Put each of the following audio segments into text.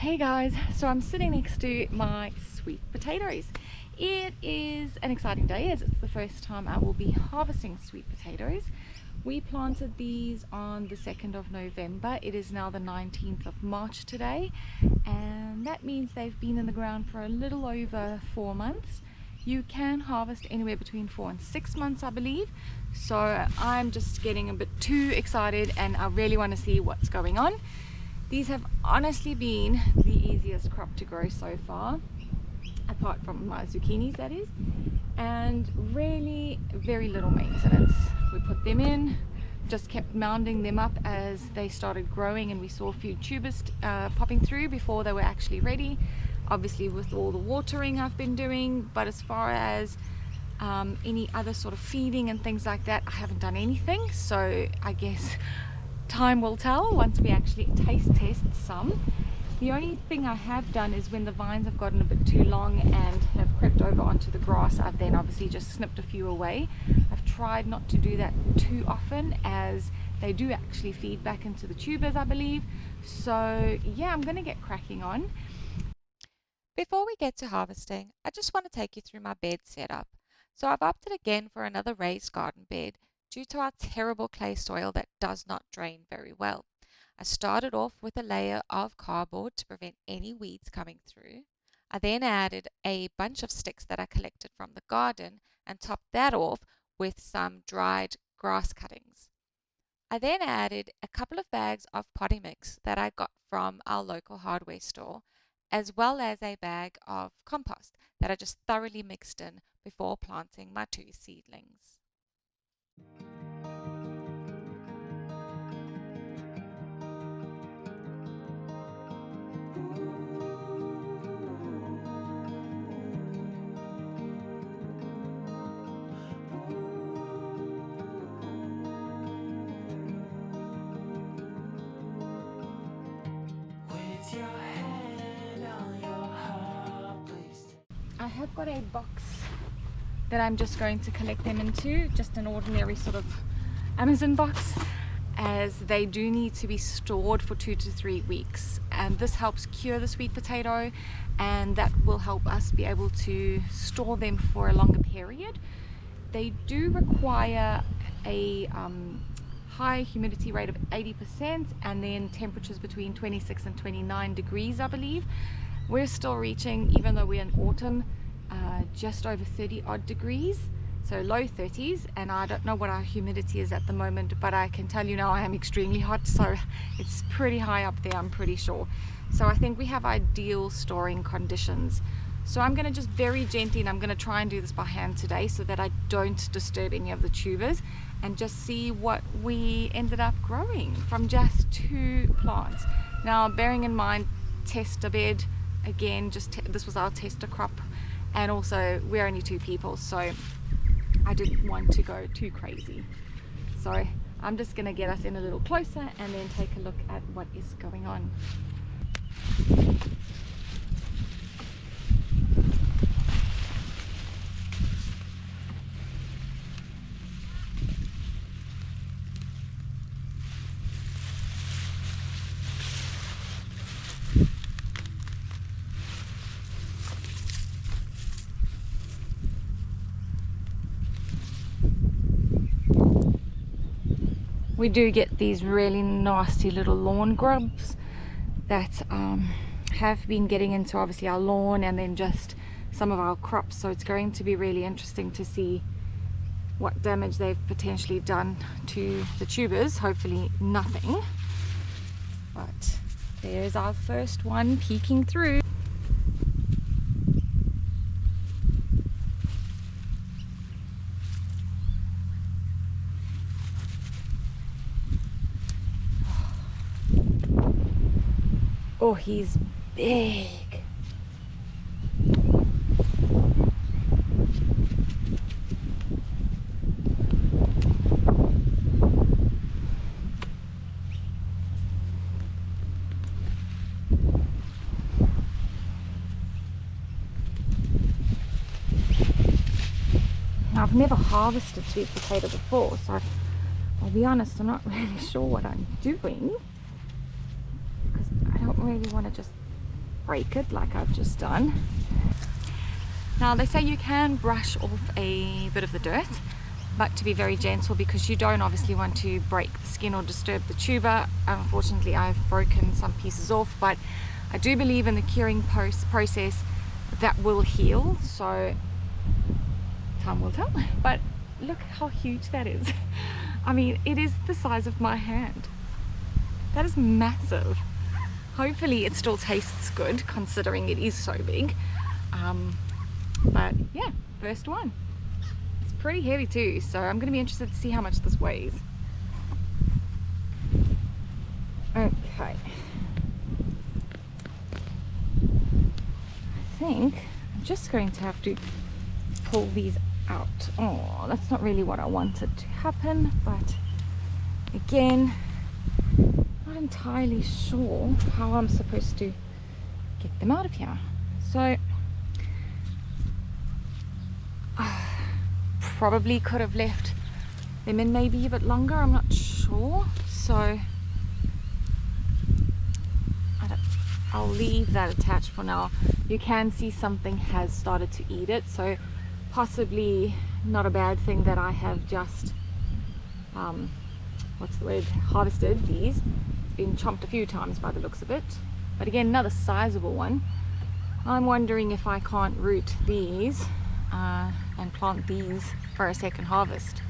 Hey guys, so I'm sitting next to my sweet potatoes. It is an exciting day as it's the first time I will be harvesting sweet potatoes. We planted these on the 2nd of November. It is now the 19th of March today, and that means they've been in the ground for a little over 4 months. You can harvest anywhere between 4 and 6 months, I believe. So I'm just getting a bit too excited and I really want to see what's going on. These have honestly been the easiest crop to grow so far, apart from my zucchinis that is, and really very little maintenance. We put them in, just kept mounding them up as they started growing, and we saw a few tubers popping through before they were actually ready. Obviously with all the watering I've been doing, but as far as any other sort of feeding and things like that, I haven't done anything. So I guess time will tell once we actually taste test some. The only thing I have done is when the vines have gotten a bit too long and have crept over onto the grass, I've then obviously just snipped a few away. I've tried not to do that too often as they do actually feed back into the tubers, I believe. So yeah, I'm going to get cracking on. Before we get to harvesting, I just want to take you through my bed setup. So I've opted again for another raised garden bed due to our terrible clay soil that does not drain very well. I started off with a layer of cardboard to prevent any weeds coming through. I then added a bunch of sticks that I collected from the garden and topped that off with some dried grass cuttings. I then added a couple of bags of potting mix that I got from our local hardware store, as well as a bag of compost that I just thoroughly mixed in before planting my 2 seedlings. I have got a box that I'm just going to collect them into, just an ordinary sort of Amazon box, as they do need to be stored for 2 to 3 weeks, and this helps cure the sweet potato, and that will help us be able to store them for a longer period. They do require a high humidity rate of 80% and then temperatures between 26 and 29 degrees, I believe. We're still reaching, even though we're in autumn, just over 30 odd degrees, so low 30s, and I don't know what our humidity is at the moment, but I can tell you now I am extremely hot, so it's pretty high up there, I'm pretty sure. So I think we have ideal storing conditions. So I'm going to just very gently, and I'm going to try and do this by hand today so that I don't disturb any of the tubers, and just see what we ended up growing from just 2 plants. Now bearing in mind, tester bed, again, this was our tester crop, and also we're only 2 people, so I didn't want to go too crazy. So I'm just going to get us in a little closer and then take a look at what is going on. We do get these really nasty little lawn grubs that have been getting into obviously our lawn and then just some of our crops, so it's going to be really interesting to see what damage they've potentially done to the tubers. Hopefully nothing, but there's our first one peeking through. Oh, he's big. Now, I've never harvested sweet potato before, so I'll be honest, I'm not really sure what I'm doing, because I don't really want to just break it like I've just done. Now they say you can brush off a bit of the dirt, but to be very gentle, because you don't obviously want to break the skin or disturb the tuber. Unfortunately, I've broken some pieces off, but I do believe in the curing process that will heal, so time will tell. But look how huge that is. I mean, it is the size of my hand. That is massive. Hopefully it still tastes good considering it is so big. But yeah, first one. It's pretty heavy too, so I'm going to be interested to see how much this weighs. Okay. I think I'm just going to have to pull these out. Oh, that's not really what I wanted to happen, but again, not entirely sure how I'm supposed to get them out of here. So probably could have left them in maybe a bit longer, I'm not sure. So I'll leave that attached for now. You can see something has started to eat it, so possibly not a bad thing that I have just what's the word, harvested these. It's been chomped a few times by the looks of it, but again, another sizable one. I'm wondering if I can't root these and plant these for a second harvest.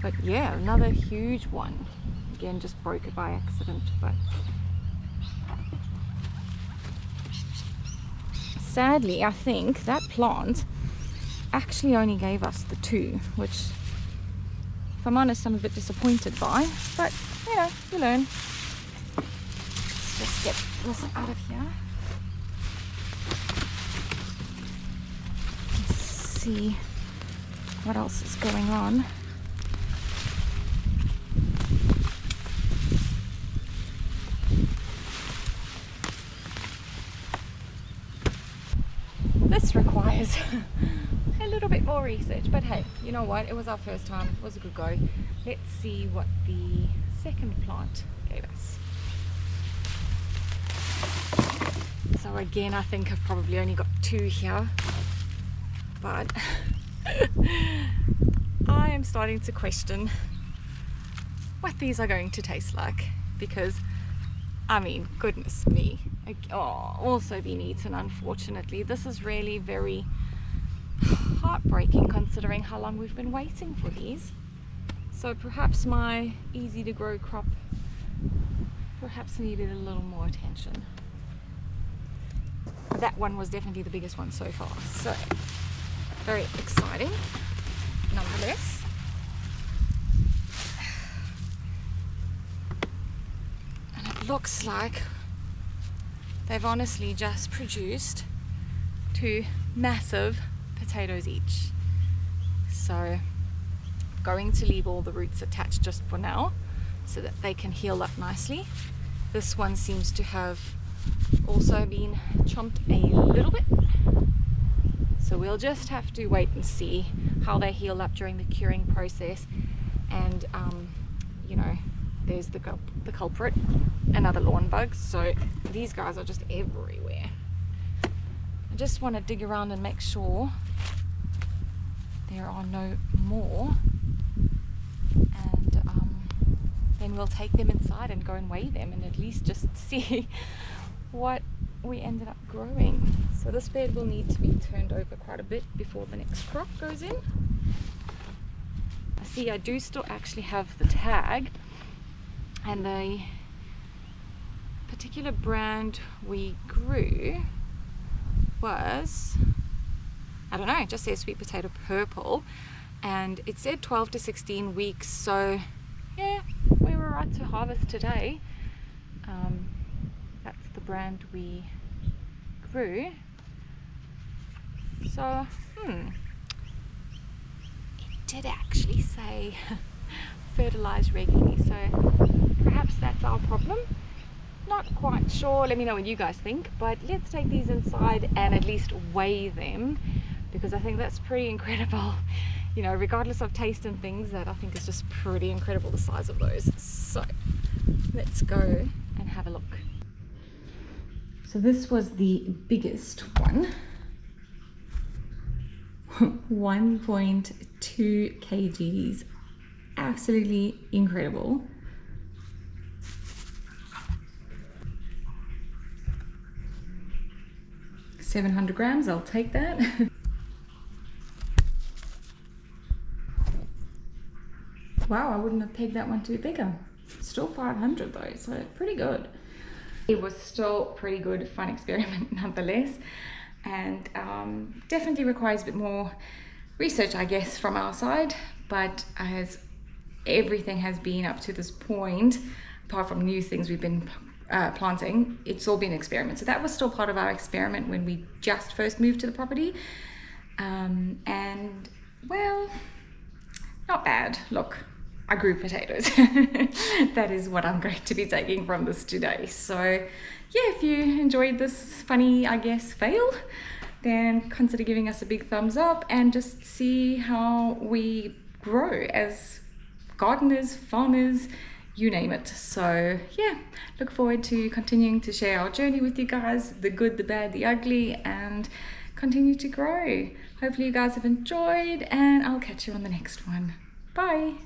But yeah, another huge one. Again, just broke it by accident, but sadly I think that plant actually only gave us the two, which if I'm honest I'm a bit disappointed by, but you know, you learn. Let's just get this out of here. Let's see what else is going on. This requires a little bit more research, but hey, you know what, it was our first time, it was a good go. Let's see what the second plant gave us. So again, I think I've probably only got two here, but I am starting to question what these are going to taste like, because I mean, goodness me, also been eaten, unfortunately. This is really very heartbreaking considering how long we've been waiting for these. So perhaps my easy to grow crop perhaps needed a little more attention. That one was definitely the biggest one so far, so very exciting nonetheless. And it looks like they've honestly just produced two massive potatoes each. So I'm going to leave all the roots attached just for now so that they can heal up nicely. This one seems to have also been chomped a little bit, so we'll just have to wait and see how they heal up during the curing process. And you know, there's the culprit, another lawn bug, so these guys are just everywhere. I just want to dig around and make sure there are no more, and then we'll take them inside and go and weigh them and at least just see what we ended up growing. So this bed will need to be turned over quite a bit before the next crop goes in. I see I do still actually have the tag, and the particular brand we grew was, I don't know, it just says sweet potato purple, and it said 12 to 16 weeks, so yeah, we were right to harvest today. That's the brand we grew. So it did actually say fertilize regularly, so perhaps that's our problem. Not quite sure, let me know what you guys think, but let's take these inside and at least weigh them, because I think that's pretty incredible. You know, regardless of taste and things, that I think is just pretty incredible, the size of those. So let's go and have a look. So this was the biggest one. 1.2 kgs. Absolutely incredible. $700, I'll take that. Wow, I wouldn't have pegged that one to be bigger. Still 500 though, so pretty good. It was still pretty good, fun experiment nonetheless, and definitely requires a bit more research, I guess, from our side. But as everything has been up to this point, apart from new things we've been planting, it's all been experiments. So that was still part of our experiment when we just first moved to the property, and well, not bad. Look, I grew potatoes. That is what I'm going to be taking from this today. So yeah, if you enjoyed this funny, I guess, fail, then consider giving us a big thumbs up and just see how we grow as gardeners, farmers, you name it. So yeah, look forward to continuing to share our journey with you guys, the good, the bad, the ugly, and continue to grow. Hopefully you guys have enjoyed, and I'll catch you on the next one. Bye.